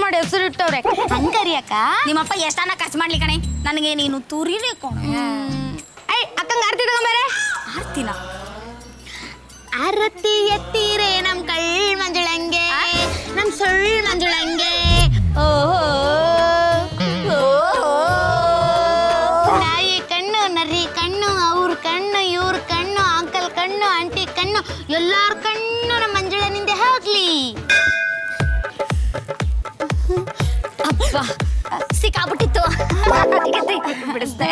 ಮಾಡಿ ಹೆಸರು ಇಟ್ಟವ್ರೆ. ಹಂಗರಿಯಕ್ಕ ನಿಮ್ಮಪ್ಪ ಎಷ್ಟಾನ ಖರ್ಚು ಮಾಡ್ಲಿ ಕಣೆ, ನನಗೆ ನೀನು ತುರಿನೇ ಕೊಣೆ. ಐ ಅಕ್ಕಂಗೆ ಆರ್ತಿ ತಗೊಂಬಾರೆ. ಆರ್ತಿನ ಆರತಿ ಎತ್ತೀರೆ ನಮ್ ಕಳ್ ಮಂಜುಳಂಗೆ, ನಮ್ ಸುಳ್ ಮಂಜುಳಂಗೆ. ನಾಯಿ ಕಣ್ಣು, ನರಿ ಕಣ್ಣು, ಅವ್ರ ಕಣ್ಣು, ಇವ್ರ ಕಣ್ಣು, ಅಂಕಲ್ ಕಣ್ಣು, ಆಂಟಿ ಕಣ್ಣು, ಎಲ್ಲಾರ ಕಣ್ಣು ನಮ್ಮ ಮಂಜುಳನಿಂದ ಹೋಗ್ಲಿ. ಅಪ್ಪ ಸಿಕ್ಕಾಬಿಟ್ಟಿತ್ತು. ಬಿಡಿಸ್ತಾ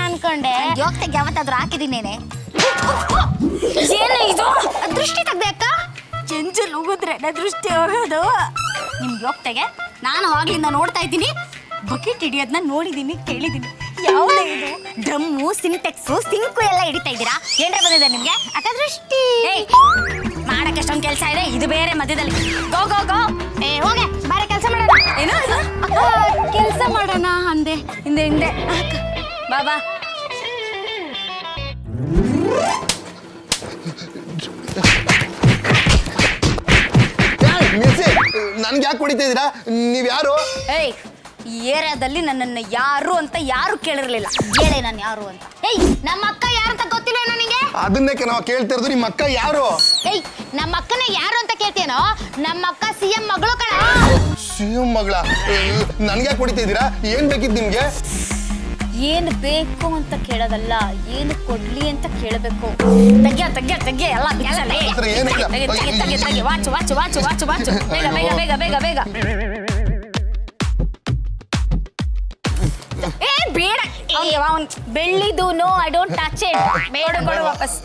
ಅನ್ಕೊಂಡೆ. ಯೋಗ್ತೆಗೆ ಯಾವತ್ತಾದ್ರೂ ಹಾಕಿದೀನೇನೆ. ಏನು ಇದು? ದೃಷ್ಟಿ ತೆಗ್ದೆ ಅಕ್ಕ. ಚೆಂಚಲ್ ಹೋಗಿದ್ರೆ ದೃಷ್ಟಿ ಹೋಗೋದು. ನಿಮ್ ಯೋಗ್ತೆಗೆ ನಾನು ಆಗ್ಲಿಂದ ನೋಡ್ತಾ ಇದ್ದೀನಿ. ಬಕೆಟ್ ಹಿಡಿಯೋದನ್ನ ನೋಡಿದೀನಿ, ಕೇಳಿದೀನಿ. ಯಾವ್ದು ಇದು? ಡ್ರಮ್ಮು, ಸಿಂಟೆಕ್ಸು, ಸಿಂಕು ಎಲ್ಲ ಹಿಡಿತಾ ಇದ್ದೀರಾ? ಏನ್ರ ಬಂದಿದೆ ನಿಮ್ಗೆ? ಅಕ್ಕ ದೃಷ್ಟಿ ಮಾಡಕ್ಕೆ ಎಷ್ಟೊಂದು ಕೆಲಸ ಇದೆ, ಇದು ಬೇರೆ ಮಧ್ಯದಲ್ಲಿ. ಗೋ ಗೋ ಗೋ. ಹೋಗೆ ಬೇರೆ ಕೆಲಸ ಮಾಡೋಣ. ಏನು ಕೆಲಸ ಮಾಡೋಣ ಅಂದೆ. ಹಿಂದೆ ಬಾಬಾ ನನ್ಗೆ ಯಾಕೆ ಹೊಡಿತಾ ಇದೀರಾ? ನೀವ್ ಯಾರು? ಏಯ್, ಈ ಏರಿಯಾದಲ್ಲಿ ನನ್ನನ್ನು ಯಾರು ಅಂತ ಯಾರು ಕೇಳಿರ್ಲಿಲ್ಲ. ಹೇಳೆ ನಾನು ಯಾರು ಅಂತ. ಏಯ್, ನಮ್ಮ ಅಕ್ಕ ಯಾರು ಅಂತ ಗೊತ್ತಿಲ್ಲ ನನಗೆ. ಅದನ್ನೇ ನಾವು ಕೇಳ್ತಿರೋದು. ನಿಮ್ಮ ಅಕ್ಕ ಯಾರು? ಏಯ್, ನಮ್ಮ ಅಕ್ಕನ ಯಾರು ಅಂತ ಕೇಳ್ತೇನೋ? ನಮ್ಮ ಅಕ್ಕ CM ಮಗಳು ಕಣ. CM ಮಗಳ? ನನ್ಗೆ ಯಾಕೆ ಹೊಡಿತಾ ಇದೀರಾ? ಏನ್ ಬೇಕಿತ್ತು ನಿಮ್ಗೆ? ಏನು ಬೇಕು ಅಂತ ಕೇಳೋದಲ್ಲ, ಏನು ಕೊಡ್ಲಿ ಅಂತ ಕೇಳಬೇಕು. ತೆಗ್ಯ ತೆಗ್ಯ ತೆಗ್ಯ ಎಲ್ಲ watch watch watch watch watch. ಬೇಗ ಬೇಗ ಬೇಗ ಬೇಗ ಬೇಗ. ಏ ಬೇಡ, ಬೆಳ್ಳಿದು. No, I don't touch it. ಬೇಡ, ಕೊಡು ವಾಪಸ್.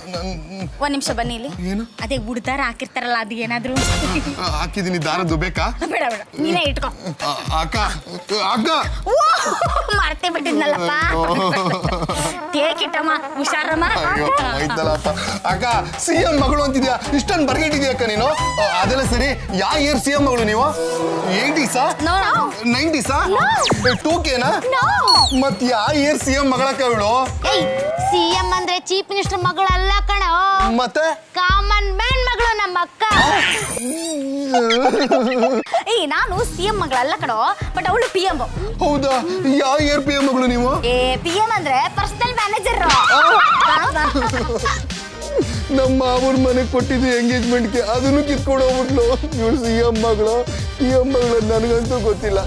ಒಂದ್ ನಿಮಿಷ ಬನ್ನಿ ಇಲ್ಲಿ. ಏನು? ಅದೇ ಉಡ್ದಾರ ಹಾಕಿರ್ತಾರಲ್ಲ, ಅದು ಏನಾದ್ರು ಹಾಕಿದೀನಿ. ದಾರದ್ದು ಬೇಕಾ? ಬೇಡ ಬೇಡ, ನೀನೇ ಇಟ್ಕೋ. ಅಕ್ಕ ಅಕ್ಕ ಮರ್ತೇ ಬಿಟ್ಟಿದ್ನಲ್ಲಪ್ಪ. ಟೇಕಿಟ್ಟಮ್ಮ, ಹುಷಾರಮ್ಮ. ಆಯ್ತಲ್ಲಪ್ಪ. ಅಕ್ಕ CM ಮಗಳು ಅಂತಿದ್ಯಾ? ಇಷ್ಟೊಂದು ಬರ್ಗೆಟ್ಟಿದ್ಯಾ ಅಕ್ಕ ನೀನು? ಅದೆಲ್ಲ ಸರಿ. ಯಾವ ಇಯರ್ CM ಮಗಳು ನೀವು? 80s? 90s? 2Kನಾ? ಮತ್ ಯಾವ ಇಯರ್ CM ಮಗಳಕ್ಕ ಇವಳು? CM ಅಂದ್ರೆ ಚೀಫ್ ಮಿನಿಸ್ಟರ್ ಮಗಳಲ್ಲ ಕಣ, ಮತ್ತೆ ಕಾಮನ್ ಮ್ಯಾನ್ ಮಗಳು ನಮ್ಮ ಅಕ್ಕ. ನಾನು CM ಮಗಳಲ್ಲ ಕಣೋ, ಬಟ್ ಅವಳು PM. ಹೌದಾ? ಯಾವ ಇಯರ್ PM ಮಗಳು ನೀವು? PM ಅಂದ್ರೆ ಪರ್ಸನಲ್ ಮ್ಯಾನೇಜರ್. ನಮ್ಮ ಮಾವನ ಮನೆಗೆ ಕೊಟ್ಟಿದ್ದು ಎಂಗೇಜ್ಮೆಂಟ್ಗೆ, ಅದನ್ನು ಕಿತ್ಕೊಂಡು ಹೋಗ್ಬಿಟ್ಲು. ಇವಳು CM ಮಗಳು. PM ಮಗಳು ನನಗಂತೂ ಗೊತ್ತಿಲ್ಲ.